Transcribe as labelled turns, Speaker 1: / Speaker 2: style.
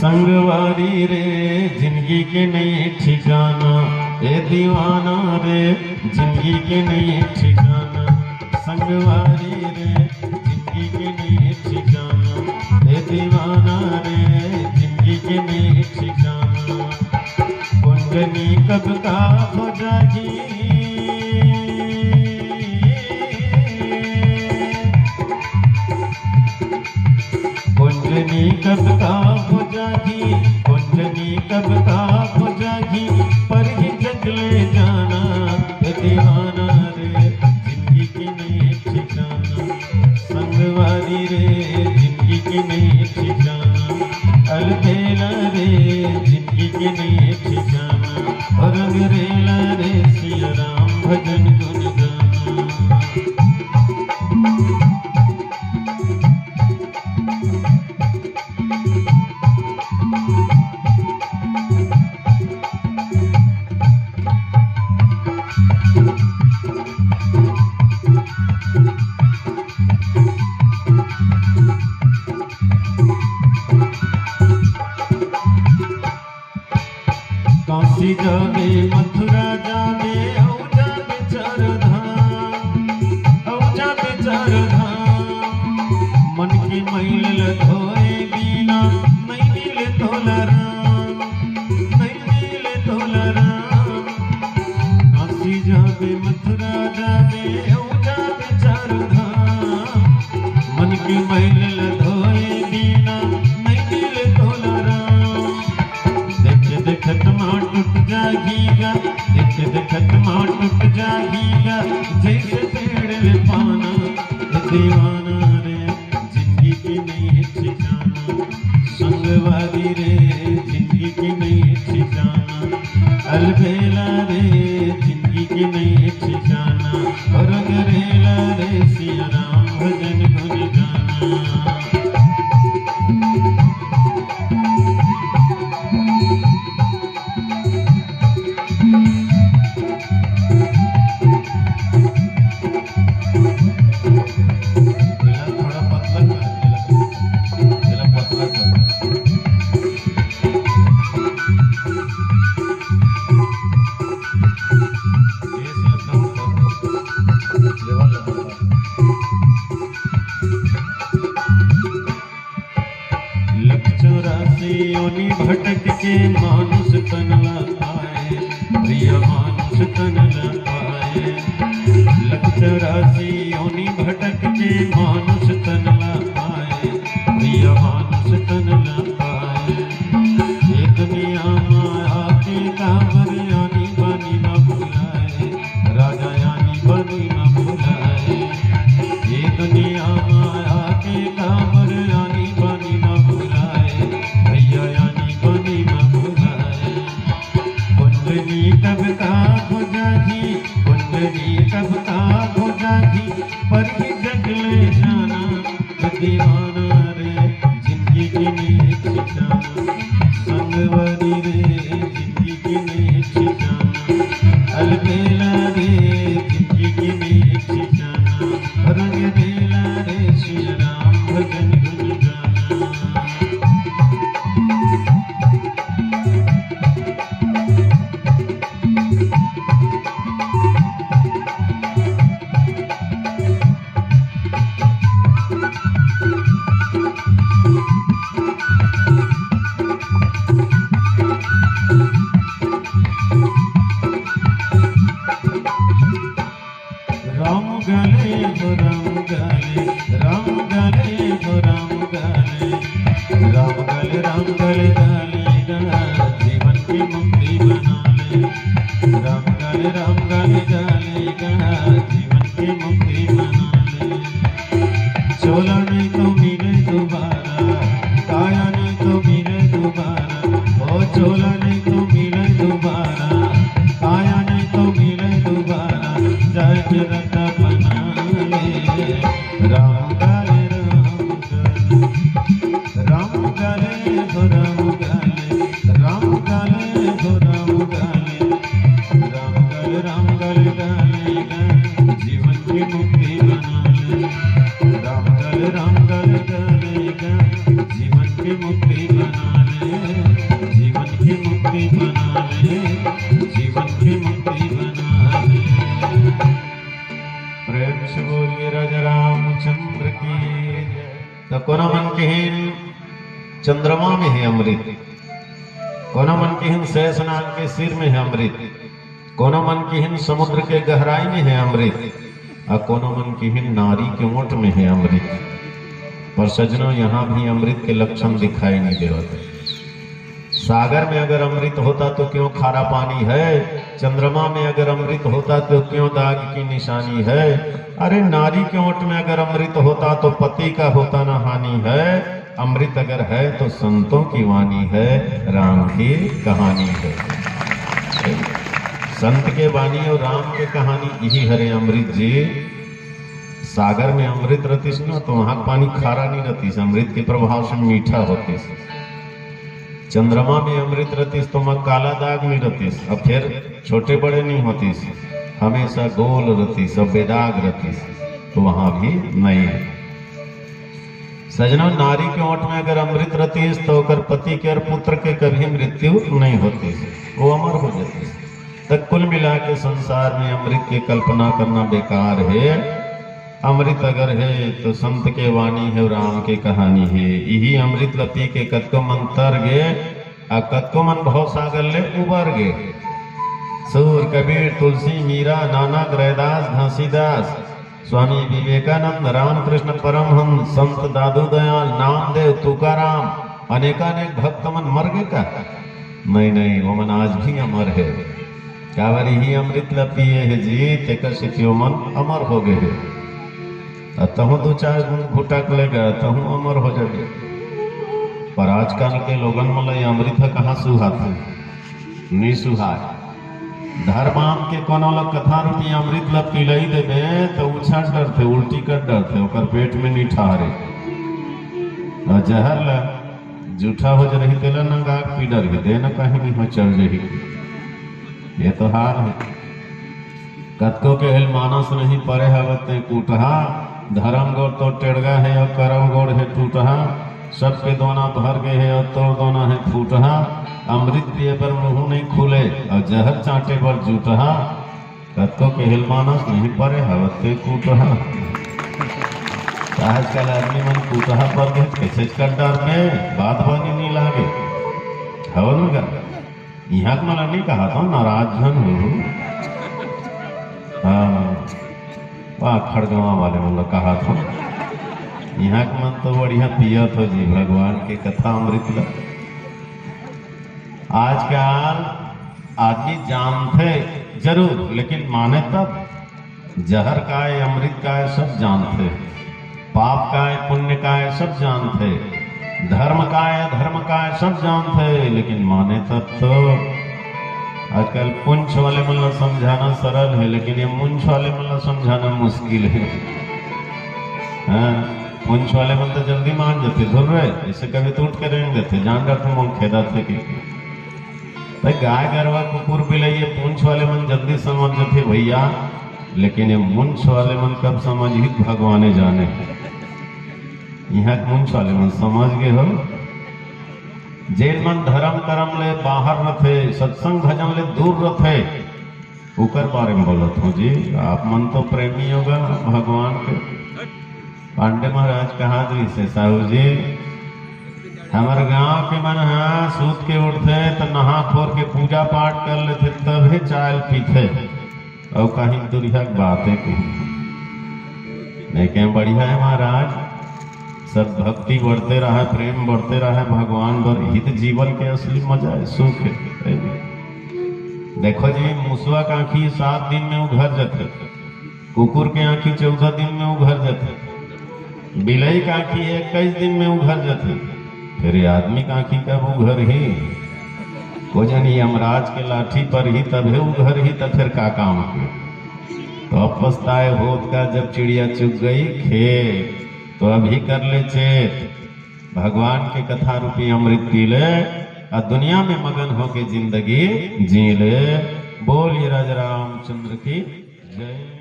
Speaker 1: संगवारी रे जिंदगी के नहीं ठिकाना, ए दीवाना रे जिंदगी के नहीं ठिकाना। संगवारी रे जिंदगी के नहीं ठिकाना, ए दीवाना रे जिंदगी के नहीं ठिकाना। कुंडली कब का हो जागी, कुंडली कब का हो जागी, कुंडली कब का हो जागी, पर ही जग ले जाना, ए दीवाना रे जिंदगी की नहीं ठिकाना। संगवारी रे जिंदगी की नहीं ठिकाना, अलबेला रे जिंदगी की नहीं ठिकाना। और अंगरेला रे सिया राम भजन गुन गाना। काशी जावे मथुरा जावे औजा बेचार धाम, औजा बेचार धाम। मन की मैल धोए बिना नहीं मिले तोला राम, नहीं मिले तोला राम। काशी जावे मथुरा जावे औजा बेचार धाम, मन की मैल धोए बिना नहीं मिले तोला राम। देखत माँ टूट जागीगा, देखत माँ टूट जागीगा, जैसे पेड़ ले पाना, दीवाना रे जिंदगी की नहीं ठिकाना। संगवारी रे जिंदगी की नहीं ठिकाना, अलबेला रे जिंदगी की नहीं ठिकाना। और अंगरेला रे सिया राम भजन गुन गाना। योनि भटक के मानुष तन लाए, प्रिय मानुष तन लाए। 184 योनि भटक के मानुष तन लाए, प्रिय मानुष तन लाए। ये दुनिया में आके कांवर यानी बनी न भुलाए, राजा यानी बनी न भुलाए। ये दुनिया में आके कांवर यानी बनी न भुलाए, भैया यानी बनी न भुलाए। कुंडली कब का हो जागी, कुंडली कब का हो जागी, पर ही जग ले जाना, दीवाना रे जिंदगी की नहीं ठिकाना। संगवारी रे जिंदगी की नहीं ठिकाना, अलबेला रे जिंदगी की नहीं ठिकाना। और अंगरेला रे श्री राम भजन गुन गाना। राम गाले हो राम गाले, राम गाले हो राम गाले, राम गाले राम गाले गाले गा, जीवन की मुक्ति बना ले। राम गाले गाले गा, जीवन की मुक्ति बना ले। चोला नहीं तो मिले दोबारा, काया नहीं तो मिले दोबारा। ओ चोला नहीं तो मिले दोबारा, काया नहीं तो मिले दोबारा। जय जगता बना ले। राम गाले राम गाले हो राम गाले, राम गाले हो राम गाले, राम गाले गाले गा, जीवन की मुक्ति बना ले। राम गाले गा, जीवन की मुक्ति बना ले। कोनो मन किहिन चंद्रमा में है अमृत, कोनो मन किहिन शेषनाग के सिर में है अमृत, कोनो मन किहिन समुद्र के गहराई में है अमृत, और कोनो मन किहिन नारी के ओंठ में है अमृत। पर सजनों यहाँ भी अमृत के लक्षण दिखाई नहीं देते। सागर में अगर अमृत होता तो क्यों खारा पानी है, चंद्रमा में अगर अमृत होता तो क्यों दाग की निशानी है। अरे नारी के ओंठ में अगर अमृत होता तो पति का होता ना हानि है। अमृत अगर है तो संतों की वाणी है, राम की कहानी है। संत के वाणी और राम के कहानी यही हरे अमृत जी। सागर में अमृत रतीस ना तो वहां पानी खारा नहीं रतीस, अमृत के प्रभाव से मीठा होतीस। चंद्रमा में अमृत रतीस तो वहां काला दाग नहीं रतीस, अब फिर छोटे बड़े नहीं होतीस, हमेशा गोल रतीस और बेदाग रतीस, तो वहां भी नहीं है। सजना नारी के ओंठ में अगर अमृत रतीस तो अगर पति के और पुत्र के कभी मृत्यु नहीं होती, वो अमर हो जाती। तक कुल मिला के संसार में अमृत की कल्पना करना बेकार है। अमृत अगर है तो संत के वाणी है, राम के कहानी है। यही अमृत लपी के कतको मन तर गे आ कतको मन भव सागर ले उबर गे। सूर कबीर तुलसी मीरा नानक रैदास घासीदास स्वामी विवेकानंद रामकृष्ण परमहंस संत दादू दयाल नामदेव तुकाराम अनेकानेक भक्त मन मर गए का? नहीं नहीं, वो मन आज भी अमर है। कावर ही अमृत लपिए है जी, तेकर से क्यों मन अमर हो गए है। तहु दो चार घुटक लेगा तहु अमर हो जाए। पर आजकल के लोगन मतलब अमृत कहाँ सुहात है, नहीं सुहात। धर्माम के कोनो लोग कथा रूपी अमृत ला पिलाई देवे तो उछाट डरते, उल्टी कर डरते, ओकर पेट में नहीं ठहरे। और जहर ला जूठा हो जा रही तेला न गाक पी डर दे न कहीं नहीं हो चढ़ रही। ये तो हाल है। कतको के हिल मानस नहीं परे हवते कूटहा, धर्म गोड़ तो टेढ़गा है और करम गोड़ है टूटहा। सबके दोना भर गए है और तोड़ दोना है फूटहा। अमृत पिए पर मुंह नहीं खुले और जहर चाटे पर जूटहा। कतको के हिल मानस नहीं परे हवते कूटहा। आजकल आदमी मन कूटहा पर गए कैसे कर डर में बात बनी नहीं लागे हवन का। यहाँ का मला नहीं कहा था नाराज जन हो। हाँ खड़गवा वाले मतलब कहा था। यहाँ का मन तो बढ़िया पिया था जी, भगवान के कथा अमृत ला। आजकल आदमी जानते जरूर लेकिन माने तब। जहर का है अमृत का है सब जानते, पाप का है पुण्य का है सब जानते, धर्म का है धर्म का है सब जानते, लेकिन माने तब तो। आजकल पुंछ वाले मतलब समझाना सरल है, लेकिन ये मुंछ वाले मतलब समझाना मुश्किल है। हाँ, पुंछ वाले मतलब तो जल्दी मान जाते, धुर रहे ऐसे कभी तो उठ के रहेंगे देते, जान रखते मन खेदा थे कि भाई गाय गरवा कुकुर बिलाई ये पुंछ वाले मन जल्दी समझ जाते भैया, लेकिन ये मुंछ वाले मन कब समझ ही भगवाने जाने। यहाँ मुंछ वाले मन समझ गए हो। जेल मन धर्म करम ले बाहर रथे, सत्संग भजन ले दूर रथे, उकर बारे में बोलत हूँ जी। आप मन तो प्रेमी होगा भगवान के। पांडे महाराज कहा जी से साहू जी, हमारे गांव के मन हाँ सूत के उठते तो नहा खोर के पूजा पाठ कर लेते तभी चाय पीते और कहीं दुनिया की बातें की नहीं। क्या बढ़िया है महाराज, सब भक्ति बढ़ते रहा, प्रेम बढ़ते रहा, भगवान बर हित जीवन के असली मजा है, सुख है। देखो जी मुसवा का आँखी 7 दिन में उघर जाते, कुकुर के आँखी 14 दिन में उघर जाते, बिलाई का आँखी 21 दिन में उघर जाते, फिर आदमी का आँखी कब उघर ही को जानी यमराज के लाठी पर ही तभी उघर ही, तब फिर का काम के। तो अब पछताए होत का जब चिड़िया चुग गई खेत, तो अभी कर ले चेत। भगवान के कथा रूपी अमृत पी ले और दुनिया में मगन होके जिंदगी जी ले। बोलिए राजा रामचंद्र की जय।